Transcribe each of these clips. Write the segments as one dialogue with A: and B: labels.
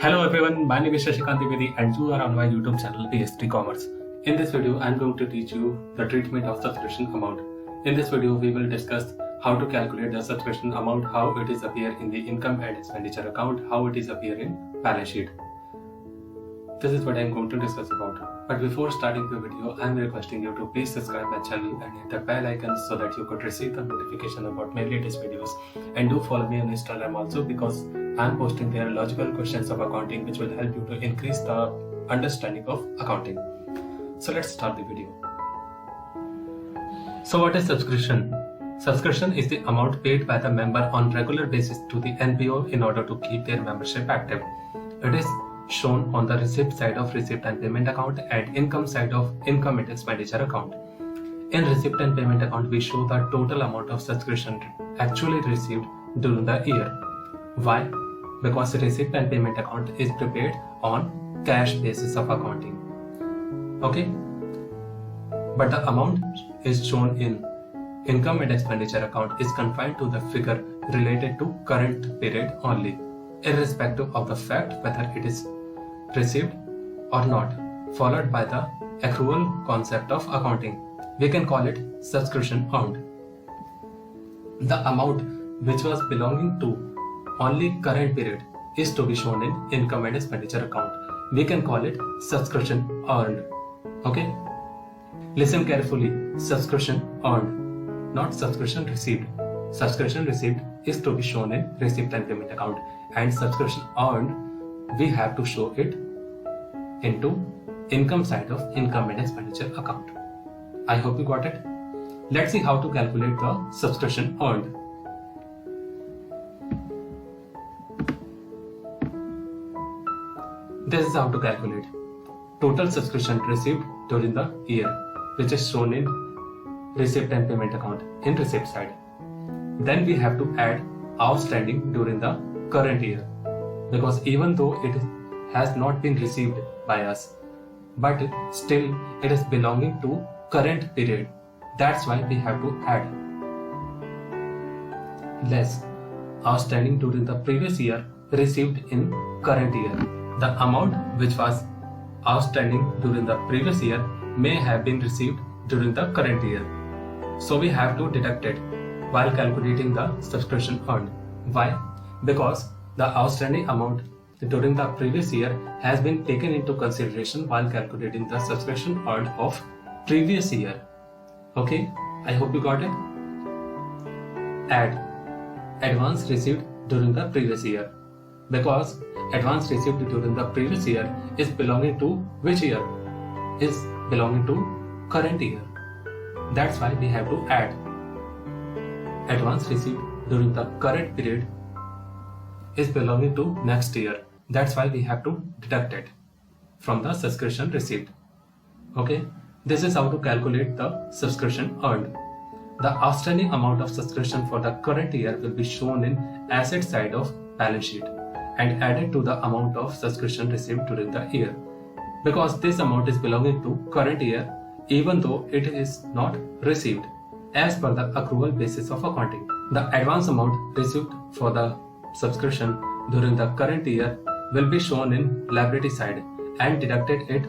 A: Hello everyone, my name is Shashikant Dwivedi and you are on my YouTube channel PS3 Commerce. In this video, I am going to teach you the treatment of subscription amount. In this video, we will discuss how to calculate the subscription amount, how it is appear in the income and expenditure account, how it is appear in balance sheet. This is what I am going to discuss about. But before starting the video, I am requesting you to please subscribe my channel and hit the bell icon so that you could receive the notification about my latest videos. And do follow me on Instagram also, because I am posting there logical questions of accounting which will help you to increase the understanding of accounting. So let's start the video. So what is subscription? Subscription is the amount paid by the member on regular basis to the NPO in order to keep their membership active. It is shown on the receipt side of receipt and payment account and income side of income and expenditure account. In receipt and payment account, we show the total amount of subscription actually received during the year. Why? Because the receipt and payment account is prepared on cash basis of accounting. Okay? But the amount is shown in income and expenditure account is confined to the figure related to current period only, irrespective of the fact whether it is received or not, followed by the accrual concept of accounting. We can call it subscription earned. The amount which was belonging to only current period is to be shown in income and expenditure account. We can call it subscription earned. Okay? Listen carefully. Subscription earned, not subscription received. Subscription received is to be shown in receipt and payment account, and subscription earned we have to show it into income side of income and expenditure account. I hope you got it. Let's see how to calculate the subscription earned. This is how to calculate total subscription received during the year, which is shown in receipt and payment account in receipt side. Then we have to add outstanding during the current year, because even though it has not been received by us, but still it is belonging to current period. That's why we have to add less outstanding during the previous year received in current year. The amount which was outstanding during the previous year may have been received during the current year. So we have to deduct it while calculating the subscription earned. Why? Because the outstanding amount during the previous year has been taken into consideration while calculating the subscription earned of previous year. Okay, I hope you got it. Add advance received during the previous year, because advance received during the previous year is belonging to which year? Is belonging to current year. That's why we have to add advance received during the current period is belonging to next year. That's why we have to deduct it from the subscription received. Okay, this is how to calculate the subscription earned. The outstanding amount of subscription for the current year will be shown in asset side of balance sheet and added to the amount of subscription received during the year, because this amount is belonging to current year even though it is not received as per the accrual basis of accounting. The advance amount received for the subscription during the current year will be shown in liability side and deducted it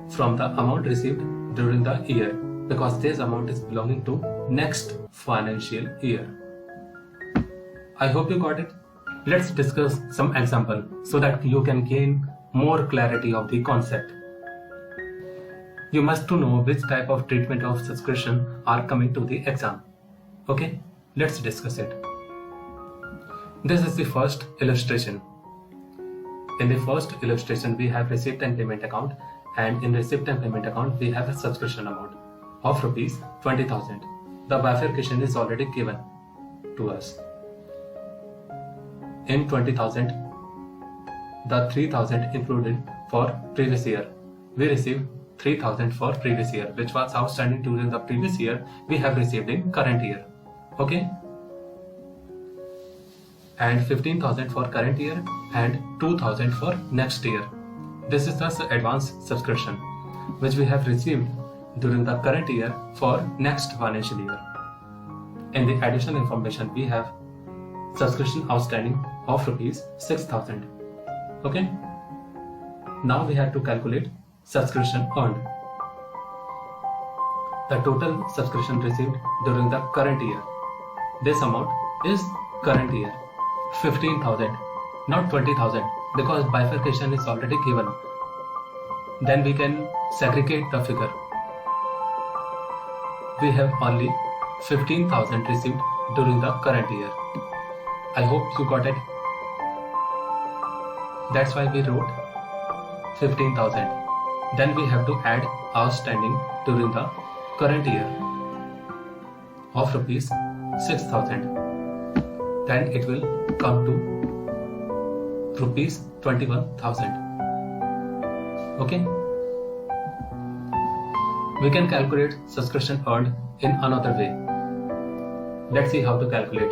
A: from the amount received during the year, because this amount is belonging to next financial year. I hope you got it. Let's discuss some example so that you can gain more clarity of the concept. You must to know which type of treatment of subscription are coming to the exam. Okay, let's discuss it. This is the first illustration. In the first illustration, we have receipt and payment account, and in receipt and payment account, we have a subscription amount of rupees 20,000. The bifurcation is already given to us. In 20,000, the 3,000 included for previous year. We received 3,000 for previous year, which was outstanding during the previous year. We have received in current year. Okay, and 15,000 for current year and 2,000 for next year. This is the advance subscription which we have received during the current year for next financial year. In the additional information, we have subscription outstanding of rupees 6,000. Okay. Now we have to calculate subscription earned. The total subscription received during the current year. This amount is current year 15,000, not 20,000, because bifurcation is already given. Then we can segregate the figure. We have only 15,000 received during the current year. I hope you got it. That's why we wrote 15,000. Then we have to add outstanding during the current year of rupees 6,000. Then it will come to rupees 21,000. Okay. We can calculate subscription earned in another way. Let's see how to calculate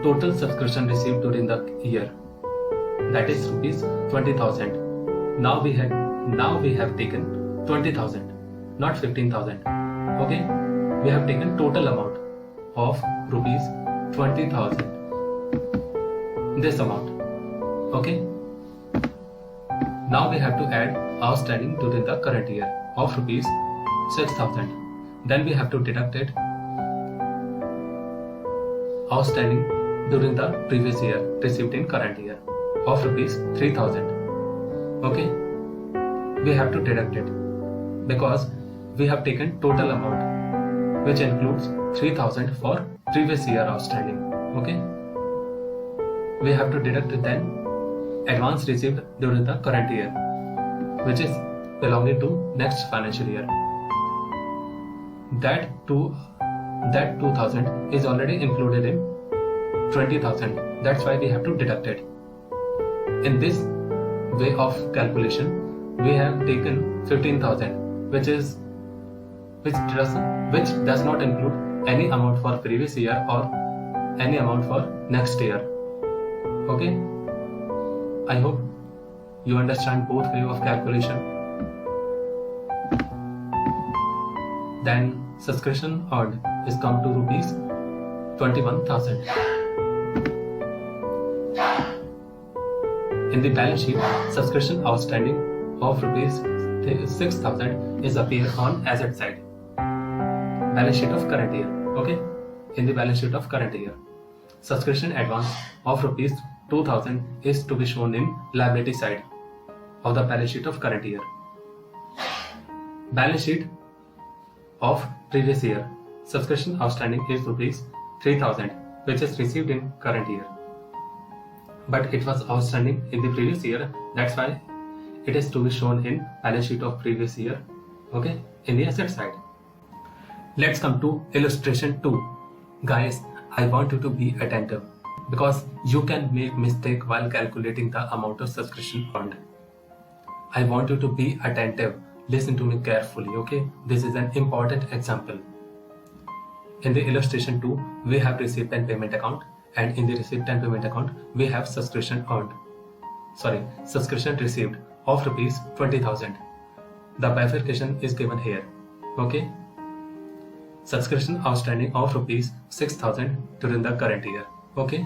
A: total subscription received during the year. That is rupees 20,000. Now we have taken 20,000, not 15,000. Okay, we have taken total amount of rupees 20,000. This amount. Okay. Now we have to add outstanding during the current year of rupees 6,000. Then we have to deduct it outstanding during the previous year received in current year of rupees 3,000. Okay, we have to deduct it because we have taken total amount which includes 3,000 for previous year outstanding. Okay, we have to deduct then advance received during the current year, which is belonging to next financial year. That 2,000 is already included in 20,000. That's why we have to deduct it. In this way of calculation, we have taken 15,000, which does not include any amount for previous year or any amount for next year. Okay. I hope you understand both way of calculation. Then subscription earned is come to rupees 21,000. In the balance sheet, subscription outstanding of rupees 6,000 is appear on asset side. Balance sheet of current year. Okay. In the balance sheet of current year, subscription advance of rupees 2,000 is to be shown in liability side of the balance sheet of current year. Balance sheet of previous year, subscription outstanding is rupees 3,000, which is received in current year, but it was outstanding in the previous year. That's why it is to be shown in balance sheet of previous year. Okay, in the asset side. Let's come to illustration 2. Guys, I want you to be attentive because you can make mistake while calculating the amount of subscription earned. I want you to be attentive. Listen to me carefully, okay? This is an important example. In the illustration 2, we have receipt and payment account, and in the receipt and payment account, we have subscription received of rupees 20,000. The bifurcation is given here, okay? Subscription outstanding of rupees 6,000 during the current year. Okay.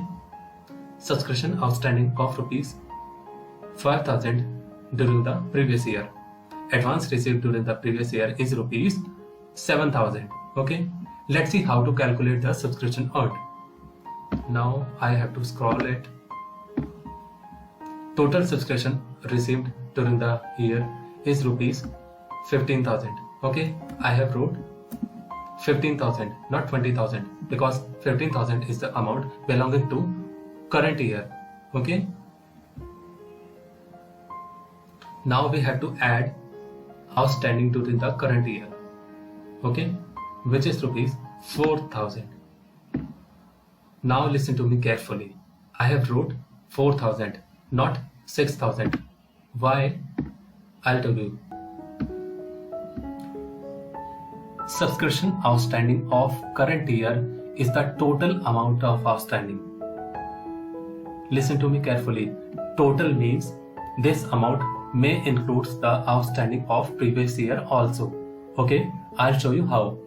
A: Subscription outstanding of rupees 5,000 during the previous year. Advance received during the previous year is rupees 7,000. Okay. Let's see how to calculate the subscription earned. Now I have to scroll it. Total subscription received during the year is rupees 15,000. Okay. I have wrote 15,000, not 20,000, because 15,000 is the amount belonging to current year. Okay. Now we have to add outstanding during the current year. Okay, which is rupees 4,000. Now listen to me carefully. I have wrote 4,000, not 6,000. Why? I'll tell you. Subscription outstanding of current year is the total amount of outstanding. Listen to me carefully. Total means this amount may include the outstanding of previous year also. Okay, I'll show you how.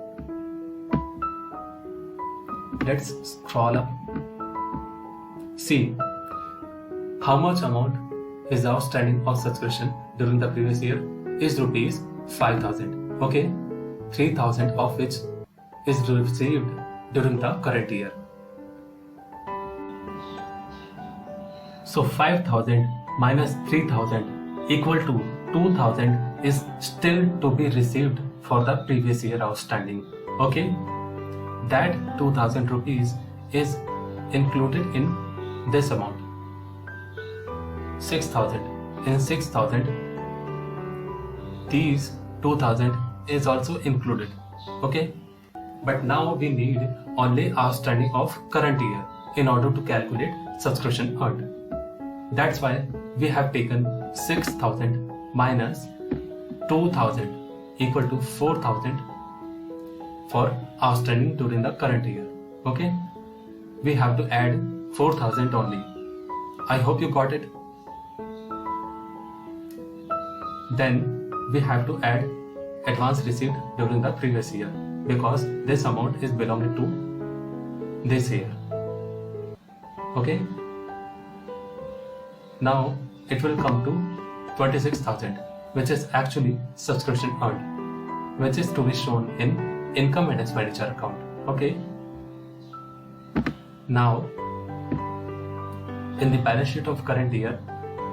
A: Let's scroll up. See how much amount his outstanding of subscription during the previous year is rupees 5,000. Okay, 3,000 of which is received during the current year. So 5,000 minus 3,000 equal to 2,000 is still to be received for the previous year outstanding. Okay, that 2,000 rupees is included in this amount. 6,000. In 6,000, these 2,000 is also included. Okay, but now we need only outstanding of current year in order to calculate subscription earned. That's why we have taken 6,000 minus 2,000 equal to 4,000 for outstanding during the current year. Okay, we have to add 4,000 only. I hope you got it. Then we have to add advance received during the previous year because this amount is belonging to this year. Okay, now it will come to 26,000, which is actually subscription earned, which is to be shown in income and expenditure account. Okay, now in the balance sheet of current year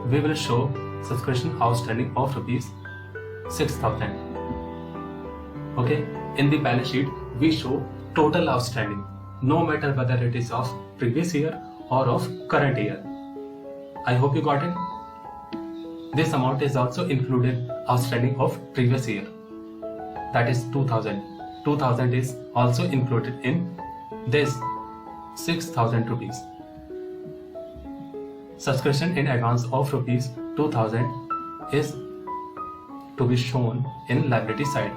A: we will show subscription outstanding of rupees 6,000. Okay, in the balance sheet we show total outstanding, no matter whether it is of previous year or of current year. I hope you got it. This amount is also included outstanding of previous year, that is 2,000. 2,000 is also included in this 6,000 rupees. Subscription in advance of rupees 2,000 is to be shown in liability side.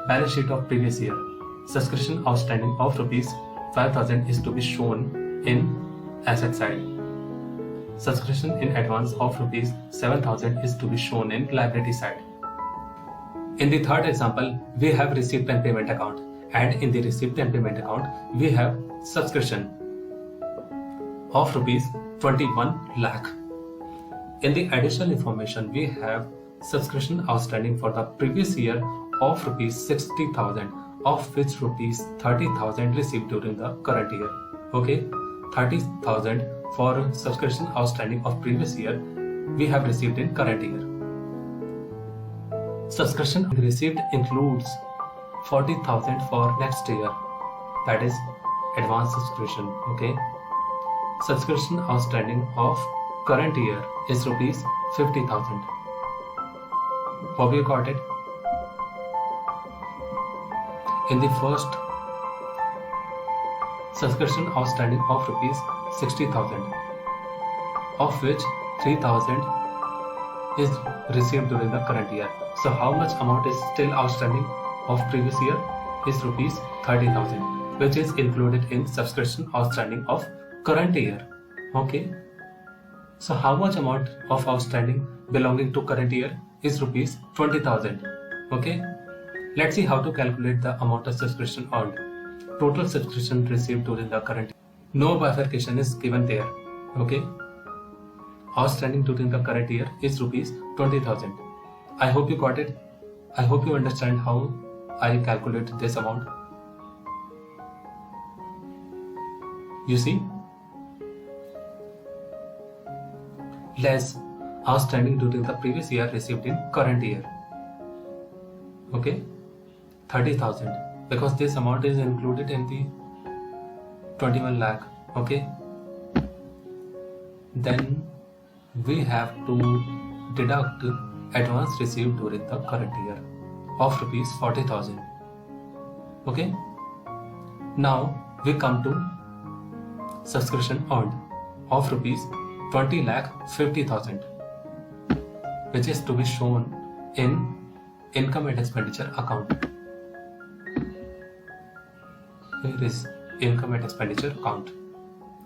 A: Balance sheet of previous year, subscription outstanding of rupees 5,000 is to be shown in asset side. Subscription in advance of rupees 7,000 is to be shown in liability side. In the third example, we have receipt and payment account, and in the receipt and payment account we have subscription of rupees 21 lakh. In the additional information we have subscription outstanding for the previous year of rupees 60,000, of which rupees 30,000 received during the current year. Okay, 30,000 for subscription outstanding of previous year we have received in current year. Subscription received includes 40,000 for next year, that is advance subscription. Okay, subscription outstanding of current year is rupees 50,000. Hope you got it. In the first, subscription outstanding of rupees 60,000, of which 3,000 is received during the current year. So how much amount is still outstanding of previous year is rupees 30,000, which is included in subscription outstanding of current year. Okay, so how much amount of outstanding belonging to current year is rupees 20,000. Okay, let's see how to calculate the amount of subscription earned. Total subscription received during the current year. No bifurcation is given there. Okay, outstanding during the current year is rupees 20,000. I hope you got it. I hope you understand how I calculate this amount. You see, less outstanding during the previous year received in current year. Okay, 30,000, because this amount is included in the 21 lakh. Okay, then we have to deduct advance received during the current year of rupees 40,000. Okay, now we come to subscription earned of rupees 20,50,000, which is to be shown in income and expenditure account. Here is income and expenditure account.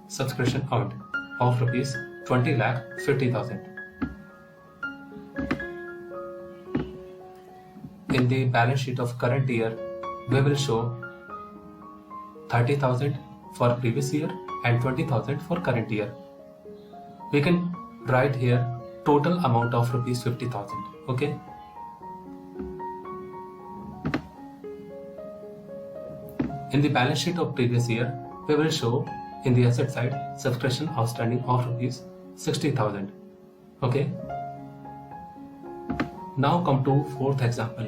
A: Subscription earned of rupees 20,50,000. In the balance sheet of current year, we will show 30,000 for previous year and 20,000 for current year. We can write here total amount of rupees 50,000. Okay. In the balance sheet of previous year, we will show in the asset side subscription outstanding of rupees 60,000. Okay. Now come to fourth example.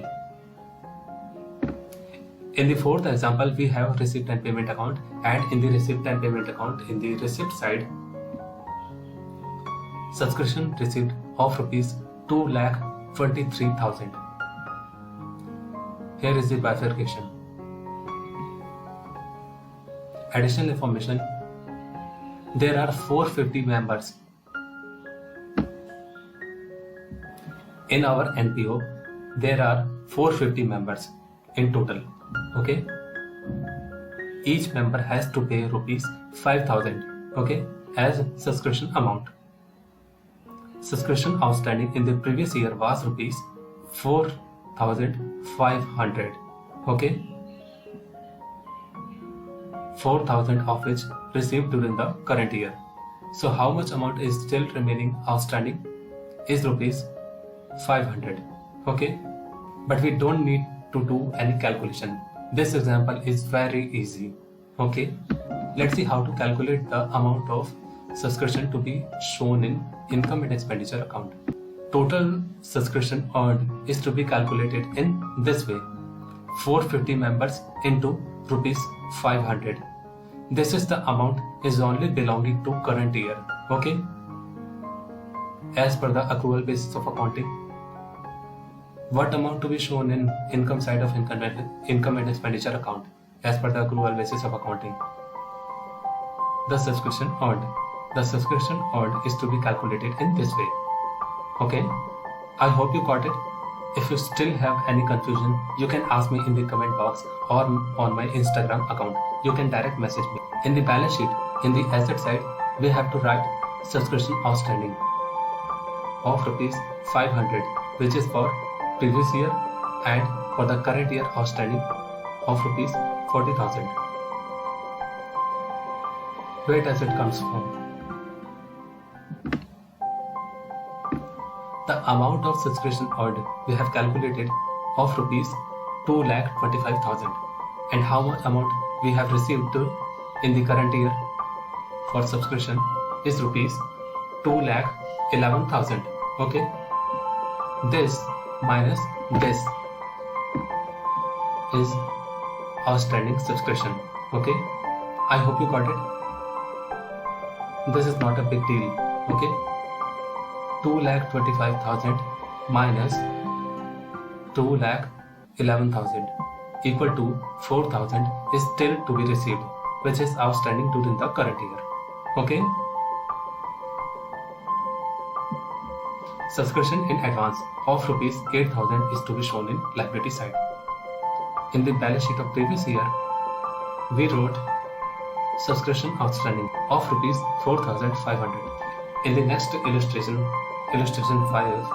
A: In the fourth example, we have receipt and payment account, and in the receipt and payment account, in the receipt side, subscription receipt of rupees 2,23,000. Here is the bifurcation. Additional information. There are 450 members. In our NPO, there are 450 members in total. Okay. Each member has to pay rupees 5,000. Okay, as subscription amount. Subscription outstanding in the previous year was rupees 4,500. Okay. 4,000 of which received during the current year. So how much amount is still remaining outstanding is rupees 500. Okay, but we don't need to do any calculation. This example is very easy. Okay, let's see how to calculate the amount of subscription to be shown in income and expenditure account. Total subscription earned is to be calculated in this way: 450 members into rupees 500. This is the amount is only belonging to current year. Okay, as per the accrual basis of accounting. What amount to be shown in income side of income and expenditure account as per the accrual basis of accounting? The subscription earned. The subscription earned is to be calculated in this way. Okay, I hope you got it. If you still have any confusion, you can ask me in the comment box or on my Instagram account. You can direct message me. In the balance sheet, in the asset side, we have to write subscription outstanding of rupees 500, which is for previous year, and for the current year outstanding of rupees 40,000. Where does it comes from? The amount of subscription earned we have calculated of rupees 2,25,000, and how much amount we have received in the current year for subscription is rupees 2,11,000. Okay, this minus this is outstanding subscription. Okay, I hope you got it. This is not a big deal. Okay, 2,25,000 minus 2,11,000 equal to 4,000 is still to be received, which is outstanding during the current year. Okay, subscription in advance of rupees 8,000 is to be shown in liability side. In the balance sheet of previous year, we wrote subscription outstanding of rupees 4,500. In the next illustration 5,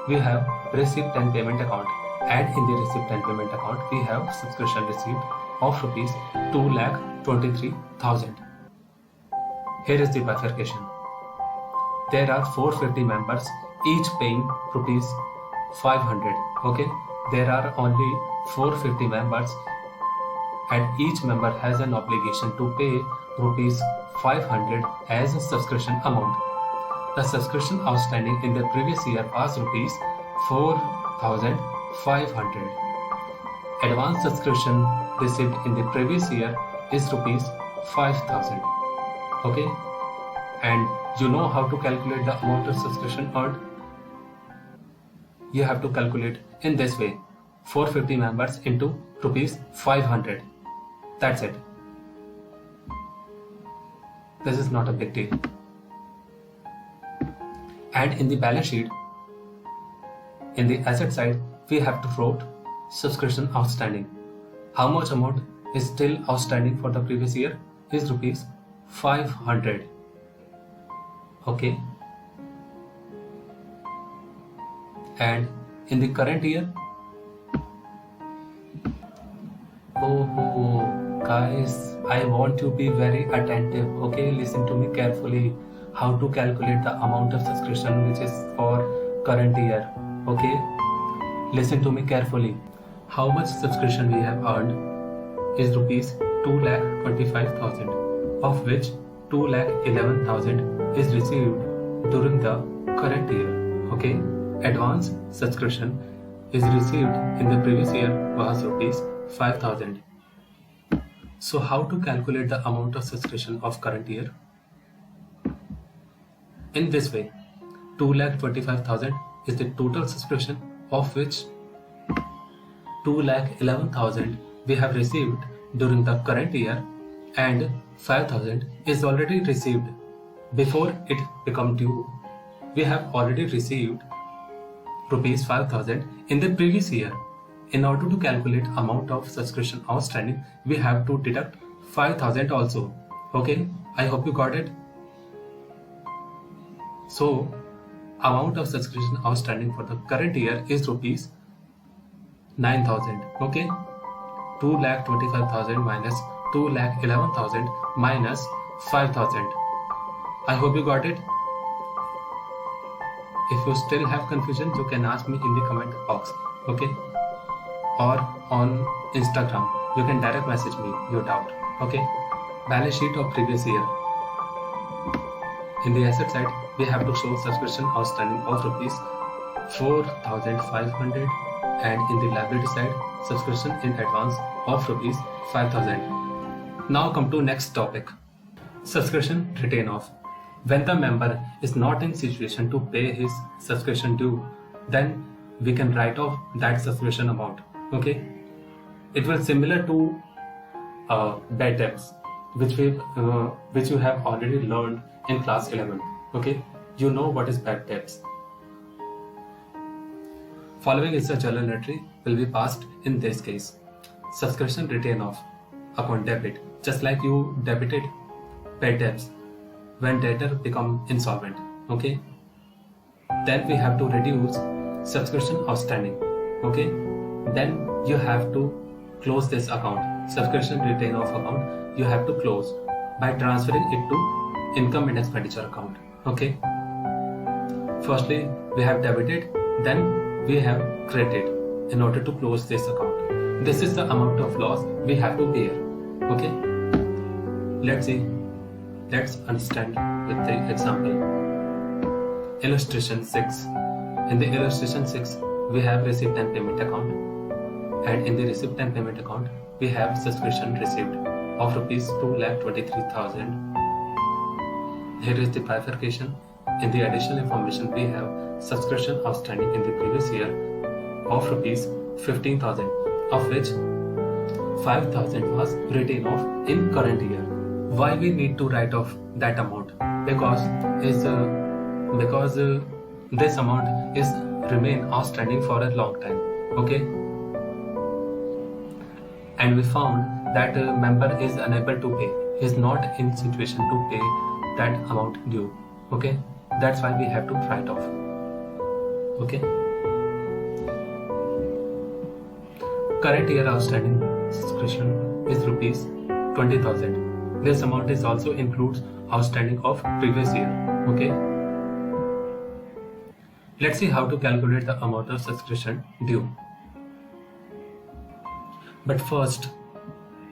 A: we have receipt and payment account, and in the receipt and payment account we have subscription receipt of rupees 2,23,000. Here is the bifurcation. There are 450 members, each paying rupees 500. Okay, there are only 450 members, and each member has an obligation to pay rupees 500 as a subscription amount. The subscription outstanding in the previous year was rupees 4,500. Advance subscription received in the previous year is rupees 5,000. Okay, and you know how to calculate the amount of subscription earned? You have to calculate in this way: 450 members into rupees 500. That's it. This is not a big deal. And in the balance sheet, in the asset side, we have to write subscription outstanding. How much amount is still outstanding for the previous year is rupees 500. Okay, and in the current year, oh guys, I want to be very attentive. Okay, listen to me carefully. how to calculate the amount of subscription which is for current year. Okay, listen to me carefully. How much subscription we have earned is rupees 2,25,000, of which 2,11,000 is received during the current year. Okay, advance subscription is received in the previous year was rupees 5,000. So how to calculate the amount of subscription of current year? In this way, 2,25,000 is the total subscription, of which 2,11,000 we have received during the current year, and 5,000 is already received before it become due. We have already received rupees 5,000 in the previous year. In order to calculate amount of subscription outstanding, we have to deduct 5,000 also. Okay, I hope you got it. So, amount of subscription outstanding for the current year is rupees 9,000. Okay, 2,25,000 minus 2,11,000 minus 5,000. I hope you got it. If you still have confusion, you can ask me in the comment box. Okay, or on Instagram, you can direct message me your doubt. Okay, balance sheet of previous year. In the asset side, we have to show subscription outstanding of rupees 4,500, and in the liability side, subscription in advance of rupees 5,000. Now come to next topic, subscription written off. When the member is not in situation to pay his subscription due, then we can write off that subscription amount. Okay, it will similar to bad debts, which you have already learned in class 11. Okay, you know what is bad debts. Following is the journal entry will be passed in this case. Subscription written off upon debit, just like you debited bad debts when debtor become insolvent. Okay, then we have to reduce subscription outstanding. Okay, then you have to close this account, subscription written off account. You have to close by transferring it to income and expenditure account. Okay, firstly we have debited, then we have credited in order to close this account. This is the amount of loss we have to bear. Okay, let's see. Let's understand with the example. Illustration 6. In the illustration 6, we have receipt and payment account, and in the receipt and payment account, we have subscription received of rupees 2,23,000. Here is the bifurcation. In the additional information, we have subscription outstanding in the previous year of rupees 15,000, of which 5,000 was written off in current year. Why we need to write off that amount? Because this amount is remain outstanding for a long time. Okay, and we found that a member is unable to pay. He is not in situation to pay that amount due. Okay, that's why we have to write off. Okay, current year outstanding subscription is rupees 20,000. This amount is also includes outstanding of previous year. Okay, let's see how to calculate the amount of subscription due. But first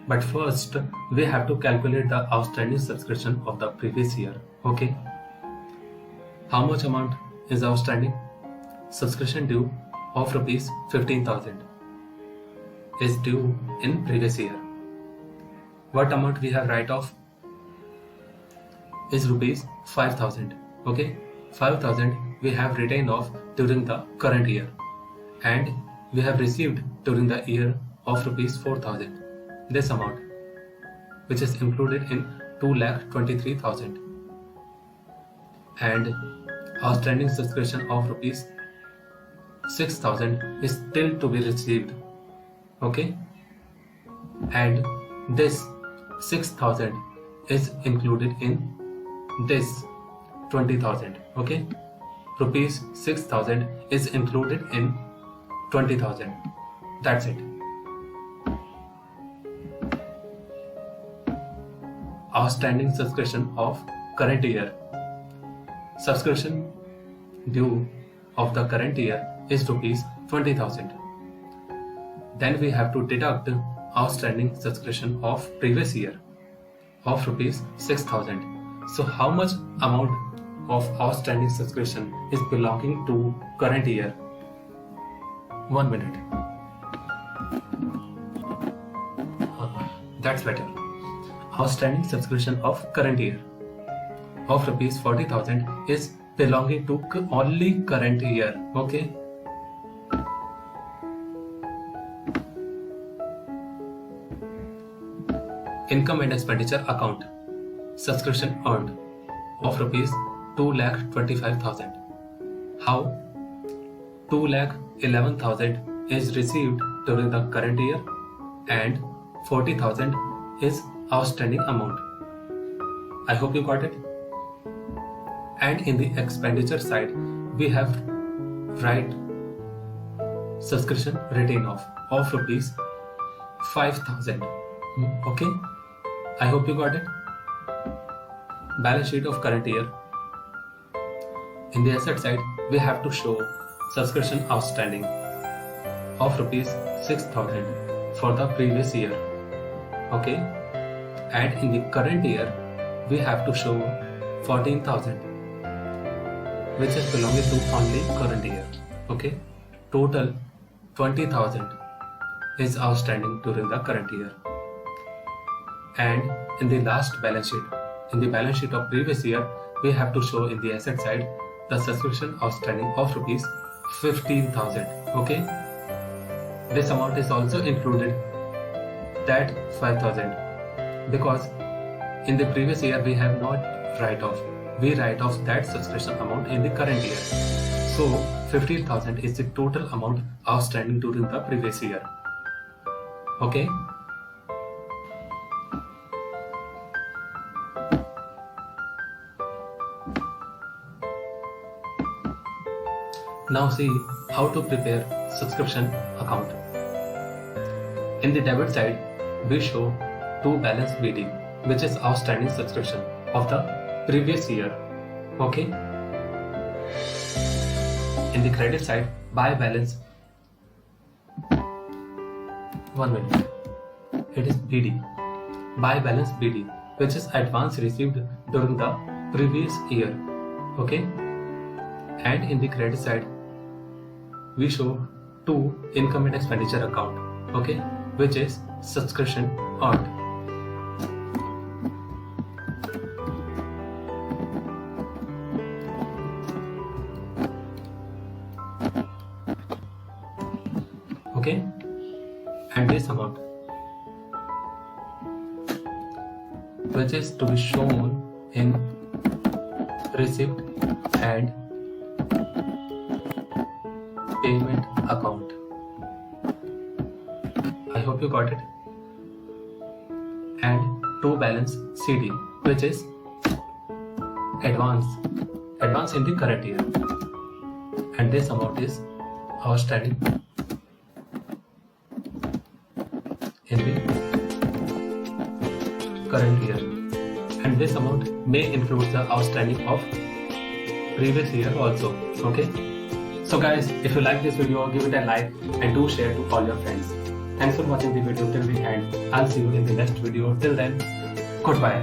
A: we have to calculate the outstanding subscription of the previous year. Okay, how much amount is outstanding? Subscription due of rupees 15,000 is due in previous year. What amount we have write off is rupees 5,000. Okay, 5,000 we have written off during the current year, and we have received during the year of rupees 4,000. This amount, which is included in 2,23,000, and outstanding subscription of rupees 6,000 is still to be received. Okay, and this 6,000 is included in this 20,000. Okay, rupees 6,000 is included in 20,000. That's it. Outstanding subscription of current year subscription due of the current year is rupees 20,000. Then we have to deduct outstanding subscription of previous year of rupees 6,000. So how much amount of outstanding subscription is belonging to current year? 1 minute. That's better. Outstanding subscription of current year of rupees 40,000 is belonging to only current year. Okay. Income and expenditure account. Subscription earned of rupees 2,25,000. How? 2,11,000 is received during the current year and 40,000 is outstanding amount. I hope you got it. And in the expenditure side, we have right subscription written off of rupees 5,000. Okay, I hope you got it. Balance sheet of current year. In the asset side, we have to show subscription outstanding of rupees 6,000 for the previous year. Okay, and in the current year, we have to show 14,000, which is belonging to only current year. Okay, total 20,000 is outstanding during the current year. And in the last balance sheet, in the balance sheet of previous year, we have to show in the asset side the subscription outstanding of rupees 15,000. Okay, this amount is also included that 5,000 because in the previous year we have not write off. We write off that subscription amount in the current year. So 15,000 is the total amount outstanding during the previous year. Okay. Now see how to prepare subscription account. In the debit side, we show to balance BD, which is outstanding subscription of the previous year. Okay. In the credit side, buy balance. 1 minute. It is BD. Buy balance BD, which is advance received during the previous year. Okay. And in the credit side, we show to income and expenditure account. Okay, which is subscription earned. Okay, and this amount, which is to be shown in receipt and payment account. I hope you got it. And to balance CD, which is advance in the current year, and this amount is outstanding in the current year, and this amount may include the outstanding of previous year also. Okay. So guys, if you like this video, give it a like and do share to all your friends. Thanks for watching the video till the end. I'll see you in the next video. Till then, goodbye.